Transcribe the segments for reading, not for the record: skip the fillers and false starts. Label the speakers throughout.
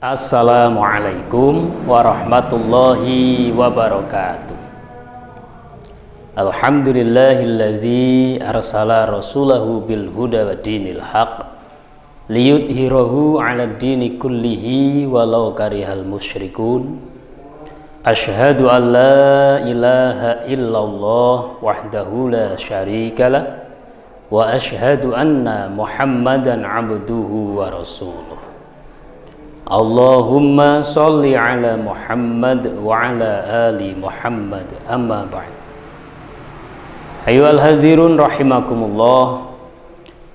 Speaker 1: Assalamualaikum warahmatullahi wabarakatuh. Alhamdulillahilladzi arsala rasulahu bil huda wa dinil haq liyudhhirahu 'alad dini kullihi walau karihal musyrikun. Asyhadu an la ilaha illallah wahdahu la syarikalah wa asyhadu anna Muhammadan 'abduhu wa rasuluh. Allahumma sholli ala Muhammad wa ala ali Muhammad, amma ba'd. Ayyuhal hadzirun rahimakumullah,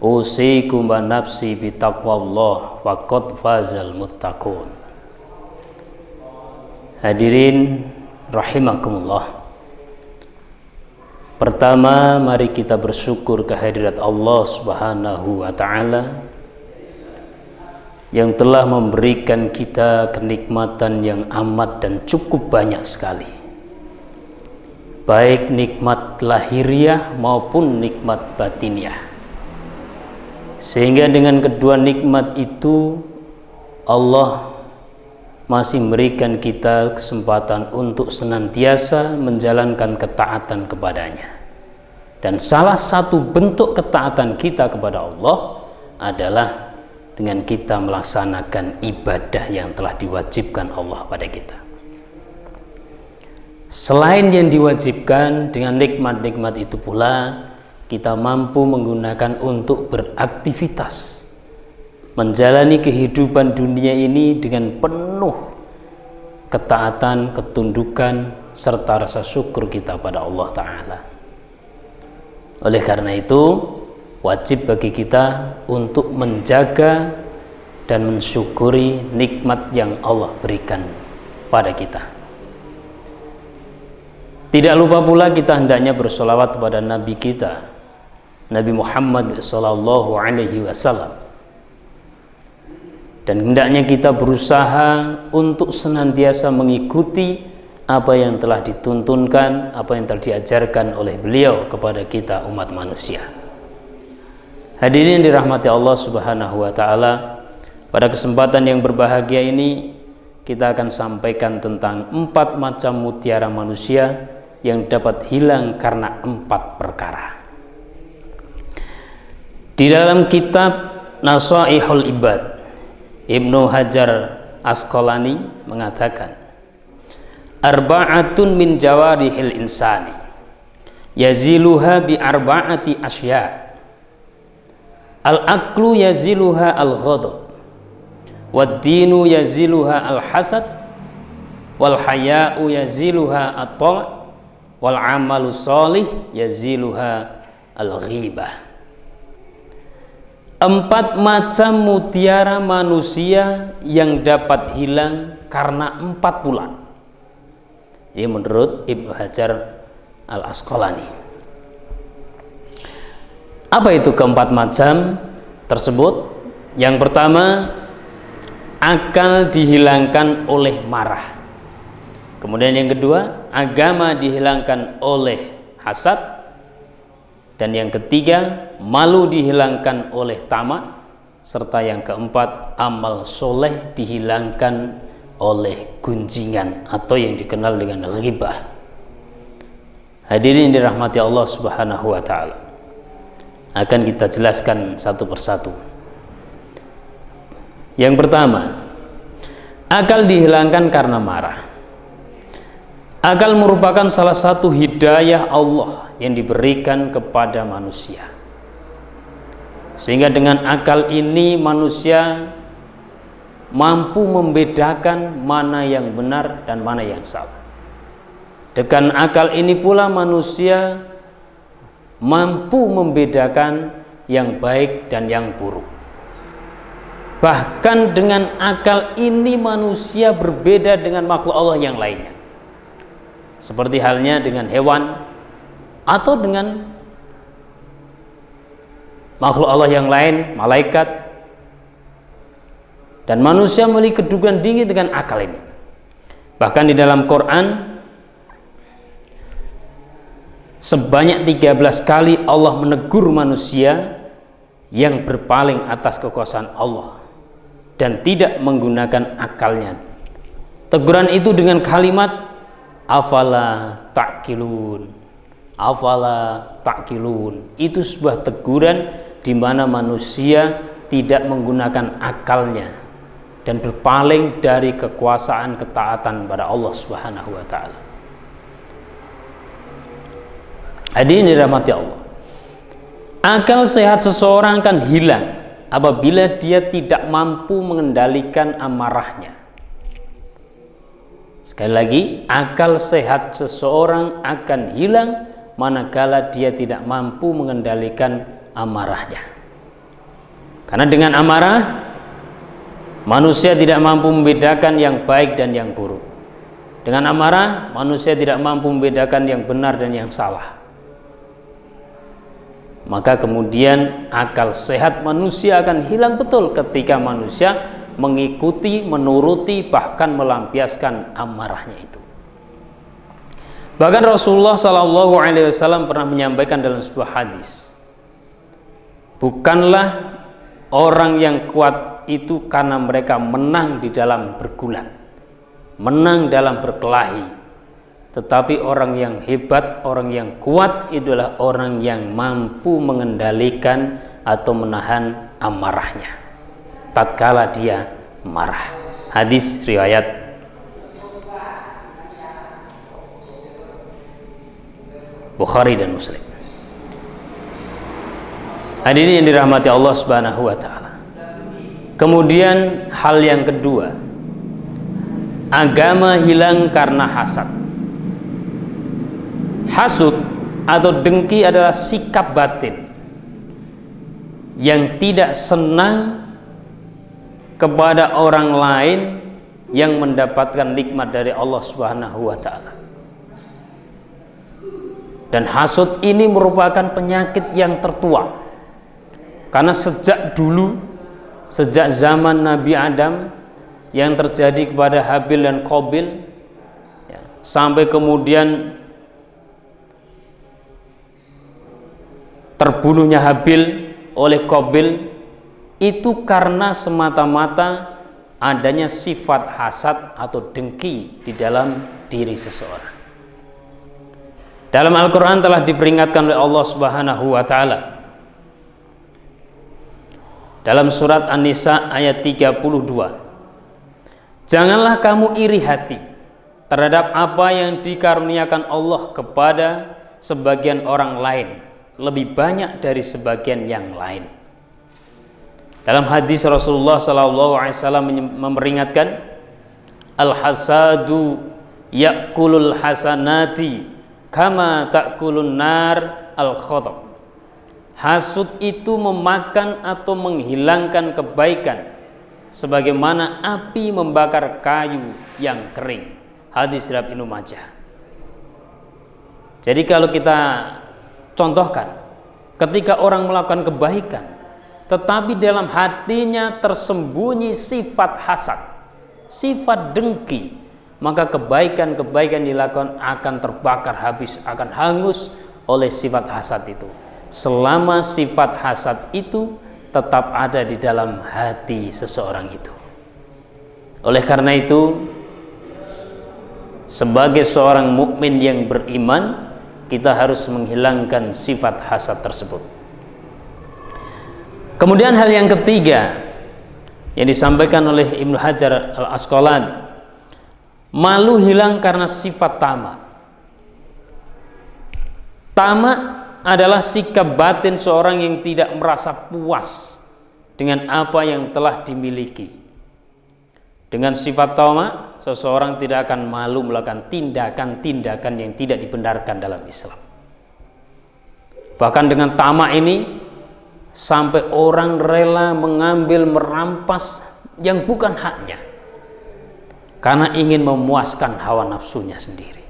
Speaker 1: usikum wa nafsi bitaqwallah wa qad fazal muttaqun. Hadirin rahimakumullah, pertama mari kita bersyukur kehadirat Allah Subhanahu wa ta'ala yang telah memberikan kita kenikmatan yang amat dan cukup banyak sekali, baik nikmat lahiriah maupun nikmat batiniah, sehingga dengan kedua nikmat itu Allah masih memberikan kita kesempatan untuk senantiasa menjalankan ketaatan kepadanya. Dan salah satu bentuk ketaatan kita kepada Allah adalah dengan kita melaksanakan ibadah yang telah diwajibkan Allah pada kita. Selain yang diwajibkan, dengan nikmat-nikmat itu pula kita mampu menggunakan untuk beraktivitas, menjalani kehidupan dunia ini dengan penuh ketaatan, ketundukan, serta rasa syukur kita pada Allah Ta'ala. Oleh karena itu, wajib bagi kita untuk menjaga dan mensyukuri nikmat yang Allah berikan pada kita. Tidak lupa pula kita hendaknya bersolawat kepada Nabi kita, Nabi Muhammad SAW, dan hendaknya kita berusaha untuk senantiasa mengikuti apa yang telah dituntunkan, apa yang telah diajarkan oleh beliau kepada kita umat manusia. Hadirin dirahmati Allah Subhanahu wa ta'ala, pada kesempatan yang berbahagia ini kita akan sampaikan tentang 4 macam mutiara manusia yang dapat hilang karena 4 perkara. Di dalam kitab Nasaihul Ibad, Ibnu Hajar Asqalani mengatakan, arba'atun min jawarihil insani yaziluha bi arba'ati asya'. Al-aqlu yaziluha al-ghadab, wad-dinu yaziluha al-hasad, wal-haya'u yaziluha at-ta', wal-amalu sholih yaziluha al-ghibah. 4 macam mutiara manusia yang dapat hilang karena 4 pula. Ini menurut Ibnu Hajar Al-Asqalani. Apa itu keempat macam tersebut? Yang pertama, akal dihilangkan oleh marah. Kemudian yang kedua, agama dihilangkan oleh hasad. Dan yang ketiga, malu dihilangkan oleh tamak. Serta yang keempat, amal soleh dihilangkan oleh gunjingan atau yang dikenal dengan ghibah. Hadirin dirahmati Allah Subhanahu wa ta'ala, akan kita jelaskan satu persatu. Yang pertama, akal dihilangkan karena marah. Akal merupakan salah satu hidayah Allah yang diberikan kepada manusia, sehingga dengan akal ini manusia mampu membedakan mana yang benar dan mana yang salah. Dengan akal ini pula manusia mampu membedakan yang baik dan yang buruk. Bahkan dengan akal ini manusia berbeda dengan makhluk Allah yang lainnya, seperti halnya dengan hewan atau dengan makhluk Allah yang lain, malaikat. Dan manusia memiliki kedudukan tinggi dengan akal ini. Bahkan di dalam Quran sebanyak 13 kali Allah menegur manusia yang berpaling atas kekuasaan Allah dan tidak menggunakan akalnya. Teguran itu dengan kalimat afala ta'qilun. Afala ta'qilun. Itu sebuah teguran di mana manusia tidak menggunakan akalnya dan berpaling dari kekuasaan ketaatan pada Allah Subhanahu wa taala. Hadirin dirahmati Allah. Akal sehat seseorang akan hilang apabila dia tidak mampu mengendalikan amarahnya. Sekali lagi, akal sehat seseorang akan hilang manakala dia tidak mampu mengendalikan amarahnya. Karena dengan amarah, manusia tidak mampu membedakan yang baik dan yang buruk. Dengan amarah, manusia tidak mampu membedakan yang benar dan yang salah. Maka kemudian akal sehat manusia akan hilang betul ketika manusia mengikuti, menuruti, bahkan melampiaskan amarahnya itu. Bahkan Rasulullah SAW pernah menyampaikan dalam sebuah hadis, bukanlah orang yang kuat itu karena mereka menang di dalam bergulat, menang dalam berkelahi, tetapi orang yang hebat, orang yang kuat adalah orang yang mampu mengendalikan atau menahan amarahnya tatkala dia marah. Hadis riwayat Bukhari dan Muslim. Hadirin yang dirahmati Allah Subhanahu wa taala. Kemudian hal yang kedua, agama hilang karena hasad. Hasud atau dengki adalah sikap batin yang tidak senang kepada orang lain yang mendapatkan nikmat dari Allah Subhanahu wa taala. Dan hasud ini merupakan penyakit yang tertua. Karena sejak dulu, sejak zaman Nabi Adam yang terjadi kepada Habil dan Qabil, ya, sampai kemudian terbunuhnya Habil oleh Qabil, itu karena semata-mata adanya sifat hasad atau dengki di dalam diri seseorang. Dalam Al-Quran telah diperingatkan oleh Allah Subhanahu wa taala dalam surat An-Nisa ayat 32, janganlah kamu iri hati terhadap apa yang dikaruniakan Allah kepada sebagian orang lain lebih banyak dari sebagian yang lain. Dalam hadis Rasulullah SAW memperingatkan, al-hasadu ya'kulul hasanati kama ta'kulun nar al-khotob. Hasud itu memakan atau menghilangkan kebaikan sebagaimana api membakar kayu yang kering. Hadis riwayat Ibnu Majah. Jadi kalau kita contohkan, ketika orang melakukan kebaikan tetapi dalam hatinya tersembunyi sifat hasad, sifat dengki, maka kebaikan-kebaikan dilakukan akan terbakar habis, akan hangus oleh sifat hasad itu. Selama sifat hasad itu tetap ada di dalam hati seseorang itu. Oleh karena itu, sebagai seorang mukmin yang beriman, kita harus menghilangkan sifat hasad tersebut. Kemudian hal yang ketiga yang disampaikan oleh Ibnu Hajar Al-Asqalani, malu hilang karena sifat tamak. Tamak adalah sikap batin seorang yang tidak merasa puas dengan apa yang telah dimiliki. Dengan sifat tamak, seseorang tidak akan malu melakukan tindakan-tindakan yang tidak dibenarkan dalam Islam. Bahkan dengan tamak ini, sampai orang rela mengambil, merampas yang bukan haknya karena ingin memuaskan hawa nafsunya sendiri.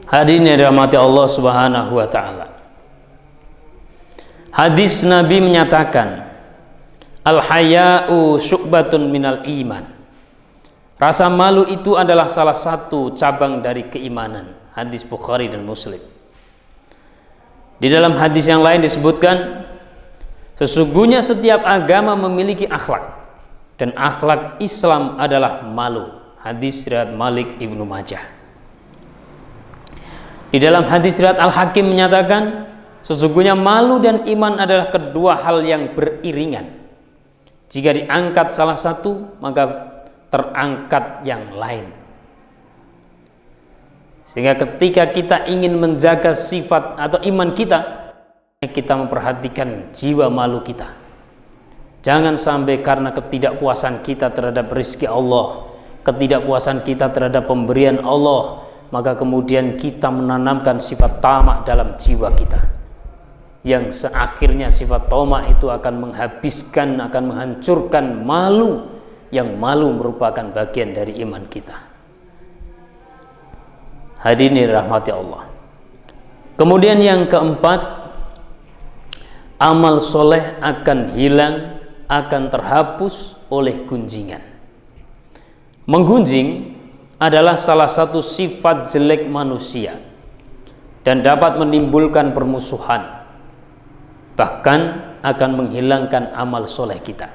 Speaker 1: Hadirin yang dirahmati Allah Subhanahu wa taala. Hadis Nabi menyatakan, al-haya'u syu'batun minal iman. Rasa malu itu adalah salah satu cabang dari keimanan. Hadis Bukhari dan Muslim. Di dalam hadis yang lain disebutkan, Sesungguhnya setiap agama memiliki akhlak, dan akhlak Islam adalah malu. Hadis riwayat Malik Ibnu Majah. Di dalam hadis riwayat Al-Hakim menyatakan, sesungguhnya malu dan iman adalah kedua hal yang beriringan. Jika diangkat salah satu, maka terangkat yang lain. Sehingga ketika kita ingin menjaga sifat atau iman kita memperhatikan jiwa malu kita. Jangan sampai karena ketidakpuasan kita terhadap rezeki Allah, ketidakpuasan kita terhadap pemberian Allah, maka kemudian kita menanamkan sifat tamak dalam jiwa kita, yang seakhirnya sifat tamak itu akan menghabiskan, akan menghancurkan malu, yang malu merupakan bagian dari iman kita. Hadirin rahmati Allah. Kemudian yang keempat, amal soleh akan hilang, akan terhapus oleh gunjingan. Menggunjing adalah salah satu sifat jelek manusia dan dapat menimbulkan permusuhan, bahkan akan menghilangkan amal soleh kita.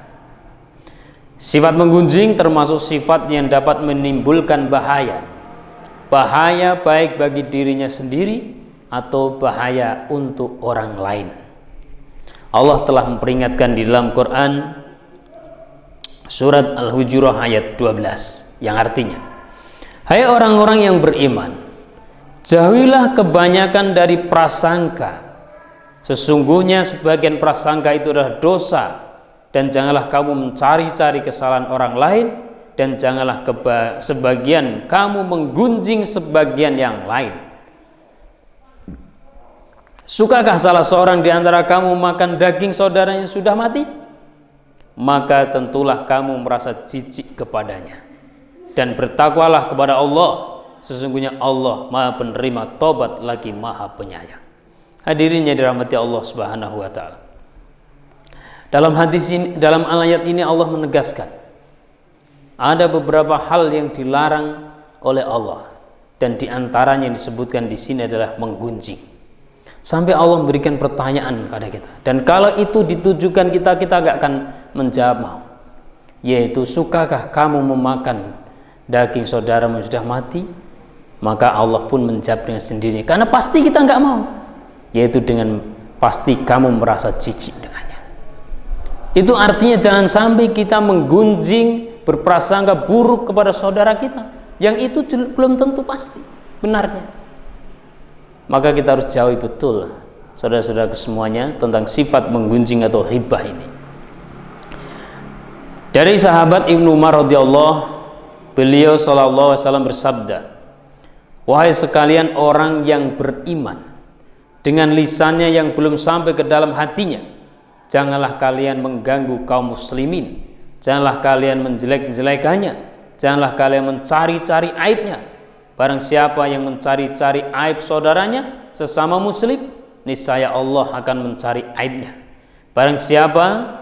Speaker 1: Sifat menggunjing termasuk sifat yang dapat menimbulkan bahaya baik bagi dirinya sendiri atau bahaya untuk orang lain. Allah telah memperingatkan di dalam Quran surat Al-Hujurat ayat 12 yang artinya, hai orang-orang yang beriman, jauhilah kebanyakan dari prasangka. Sesungguhnya sebagian prasangka itu adalah dosa, dan janganlah kamu mencari-cari kesalahan orang lain, dan janganlah sebagian kamu menggunjing sebagian yang lain. Sukakah salah seorang di antara kamu makan daging saudaranya sudah mati? Maka tentulah kamu merasa jijik kepadanya. Dan bertakwalah kepada Allah, sesungguhnya Allah Maha penerima tobat lagi Maha penyayang. Hadirin yang dirahmati Allah Subhanahu wa taala. Dalam hadis ini, dalam ayat ini Allah menegaskan ada beberapa hal yang dilarang oleh Allah, dan diantaranya yang disebutkan di sini adalah menggunjing. Sampai Allah memberikan pertanyaan kepada kita, dan kalau itu ditujukan kita gak akan menjawab mau, yaitu sukakah kamu memakan daging saudaramu yang sudah mati? Maka Allah pun menjawab dengan sendirinya, karena pasti kita gak mau, yaitu dengan pasti kamu merasa jijik dengannya. Itu artinya jangan sampai kita menggunjing, berprasangka buruk kepada saudara kita, yang itu belum tentu pasti benarnya. Maka kita harus jauhi betul, saudara-saudara semuanya, tentang sifat menggunjing atau hibah ini. Dari sahabat Ibnu Umar radhiyallahu, beliau sallallahu alaihi wasallam bersabda, wahai sekalian orang yang beriman, dengan lisannya yang belum sampai ke dalam hatinya, janganlah kalian mengganggu kaum muslimin, janganlah kalian menjelek-jelekannya, janganlah kalian mencari-cari aibnya. Barang siapa yang mencari-cari aib saudaranya sesama muslim, niscaya Allah akan mencari aibnya. Barang siapa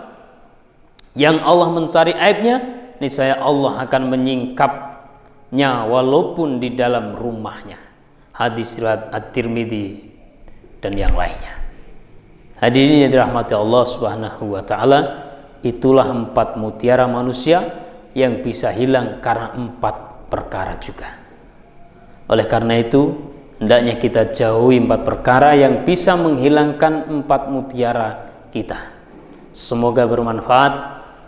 Speaker 1: yang Allah mencari aibnya, niscaya Allah akan menyingkapnya walaupun di dalam rumahnya. Hadis riwayat At-Tirmidzi dan yang lainnya. Hadirin yang dirahmati Allah Subhanahu wa taala, itulah 4 mutiara manusia yang bisa hilang karena 4 perkara juga. Oleh karena itu, hendaknya kita jauhi 4 perkara yang bisa menghilangkan 4 mutiara kita. Semoga bermanfaat,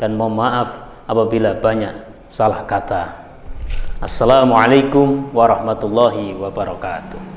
Speaker 1: dan mohon maaf apabila banyak salah kata. Assalamualaikum warahmatullahi wabarakatuh.